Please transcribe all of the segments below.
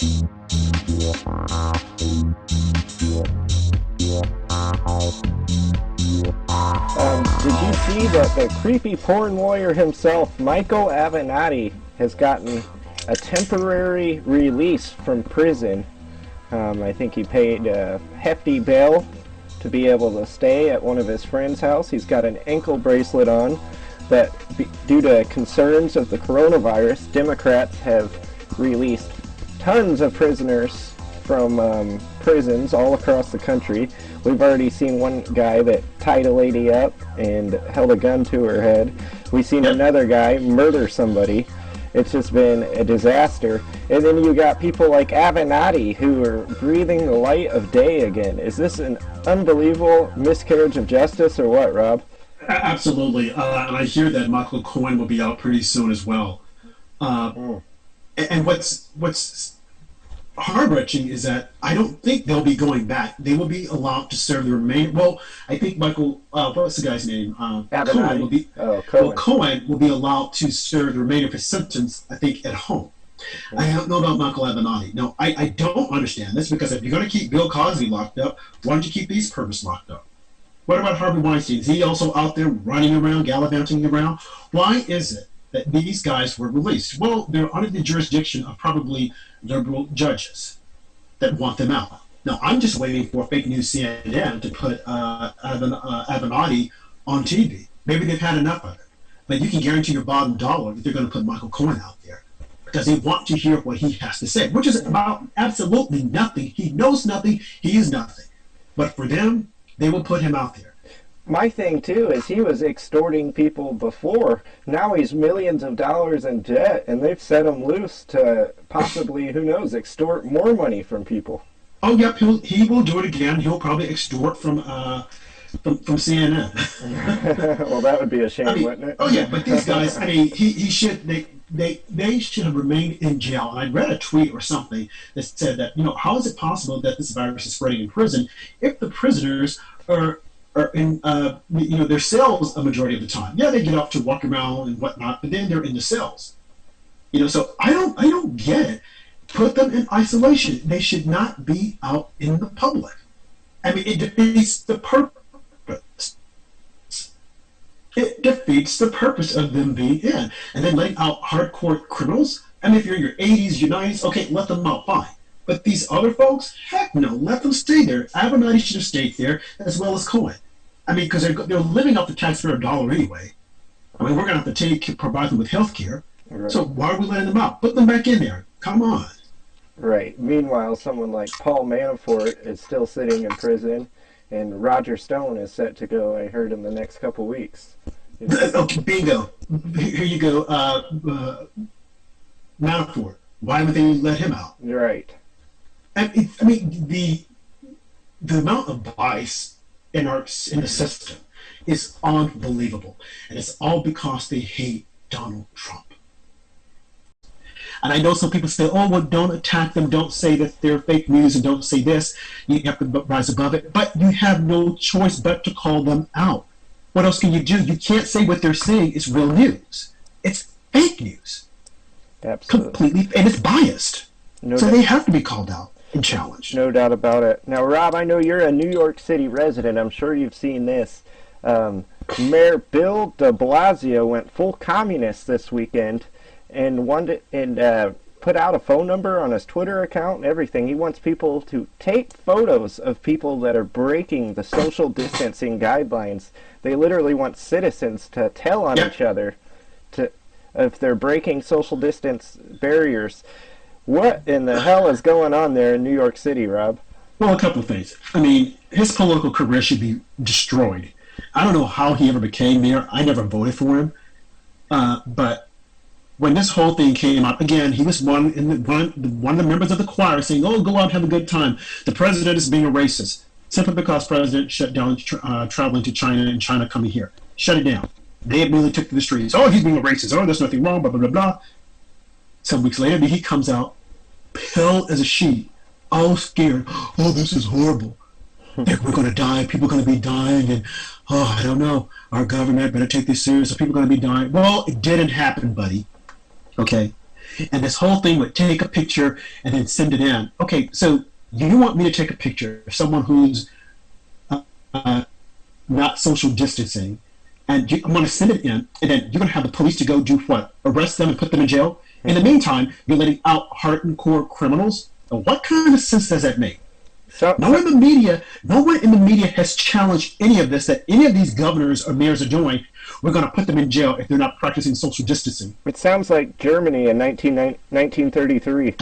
Did you see that the creepy porn lawyer himself, Michael Avenatti, has gotten a temporary release from prison? I think he paid a hefty bail to be able to stay at one of his friend's house. He's got an ankle bracelet on that, due to concerns of the coronavirus, Democrats have released tons of prisoners from prisons all across the country. We've already seen one guy that tied a lady up and held a gun to her head. We've seen another guy murder somebody. It's just been a disaster. And then you got people like Avenatti who are breathing the light of day again. Is this an unbelievable miscarriage of justice or what, Rob? Absolutely. And I hear that Michael Cohen will be out pretty soon as well. And what's heart-wrenching is that I don't think they'll be going back. They will be allowed to serve the remaining. Well, I think Michael, what's the guy's name? Cohen will be. Cohen. Well, Cohen will be allowed to serve the remainder of his sentence, I think, at home. I don't know about Michael Avenatti. No, I don't understand this, because if you're going to keep Bill Cosby locked up, why don't you keep these perverts locked up? What about Harvey Weinstein? Is he also out there running around, gallivanting around? Why is it that these guys were released? Well, they're under the jurisdiction of probably liberal judges that want them out. Now, I'm just waiting for fake news CNN to put Avenatti on TV. Maybe they've had enough of it. But you can guarantee your bottom dollar that they're going to put Michael Cohen out there, because they want to hear what he has to say, which is about absolutely nothing. He knows nothing. He is nothing. But for them, they will put him out there. My thing, too, is he was extorting people before. Now he's millions of dollars in debt, and they've set him loose to possibly, who knows, extort more money from people. Oh, yep, he will do it again. He'll probably extort from CNN. Well, that would be a shame, wouldn't it? Oh, yeah, but these guys, he should, they should have remained in jail. And I read a tweet or something that said that, how is it possible that this virus is spreading in prison if the prisoners are in their cells a majority of the time? Yeah, they get off to walk around and whatnot, but then they're in the cells. So I don't get it. Put them in isolation. They should not be out in the public. It defeats the purpose. It defeats the purpose of them being in. And then letting out hardcore criminals. If you're in your 80s, your 90s, okay, let them out, fine. But these other folks, heck no, let them stay there. Avenatti should have stayed there, as well as Cohen. Because they're living off the taxpayer dollar anyway. We're going to have to provide them with health care. Right. So why are we letting them out? Put them back in there. Come on. Right. Meanwhile, someone like Paul Manafort is still sitting in prison, and Roger Stone is set to go, I heard, in the next couple weeks. Okay, bingo. Here you go. Manafort. Why would they let him out? Right. The amount of bias in the system is unbelievable, and it's all because they hate Donald Trump. And I know some people say, "Oh, well, don't attack them. Don't say that they're fake news, and don't say this. You have to rise above it." But you have no choice but to call them out. What else can you do? You can't say what they're saying is real news. It's fake news. Absolutely. Completely, and it's biased. So they have to be called out and challenged. No doubt about it. Now, Rob, I know you're a New York City resident. I'm sure you've seen this. Mayor Bill de Blasio went full communist this weekend and put out a phone number on his Twitter account and everything. He wants people to take photos of people that are breaking the social distancing guidelines. They literally want citizens to tell on each other if they're breaking social distance barriers. What in the hell is going on there in New York City, Rob? Well, a couple of things. His political career should be destroyed. I don't know how he ever became mayor. I never voted for him. But when this whole thing came out, again, he was one of the members of the choir saying, "Oh, go out and have a good time. The president is being a racist." Simply because president shut down traveling to China and China coming here. Shut it down. They immediately took to the streets. "Oh, he's being a racist. Oh, there's nothing wrong, blah, blah, blah, blah." Some weeks later, he comes out, pale as a sheet, all scared. "Oh, this is horrible. We're going to die. People are going to be dying. And, I don't know. Our government better take this serious. So people are going to be dying." Well, it didn't happen, buddy. Okay? and this whole thing would take a picture and then send it in. Okay, so you want me to take a picture of someone who's not social distancing, and I'm going to send it in, and then you're going to have the police to go do what? Arrest them and put them in jail? In the meantime, you're letting out hardcore criminals? Now, what kind of sense does that make? No one in the media has challenged any of this, that any of these governors or mayors are doing. We're going to put them in jail if they're not practicing social distancing. It sounds like Germany in 1933.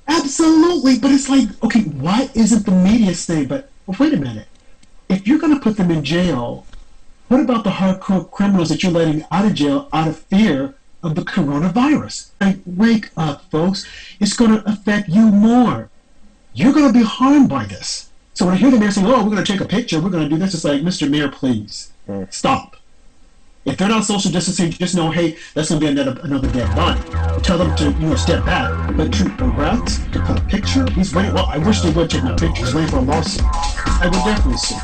Absolutely, but it's like, okay, why isn't the media saying, but wait a minute, if you're going to put them in jail, what about the hardcore criminals that you're letting out of jail out of fear of the coronavirus? Like, wake up, folks. It's going to affect you more. You're going to be harmed by this. So when I hear the mayor saying, oh, we're going to take a picture, we're going to do this, it's like, Mr. Mayor, please, stop. If they're not social distancing, just know, hey, that's going to be another dead body. Tell them to, step back. But to arrest, to put a picture, he's waiting. Well, I wish they would take my picture. He's waiting for a lawsuit. I would definitely sue.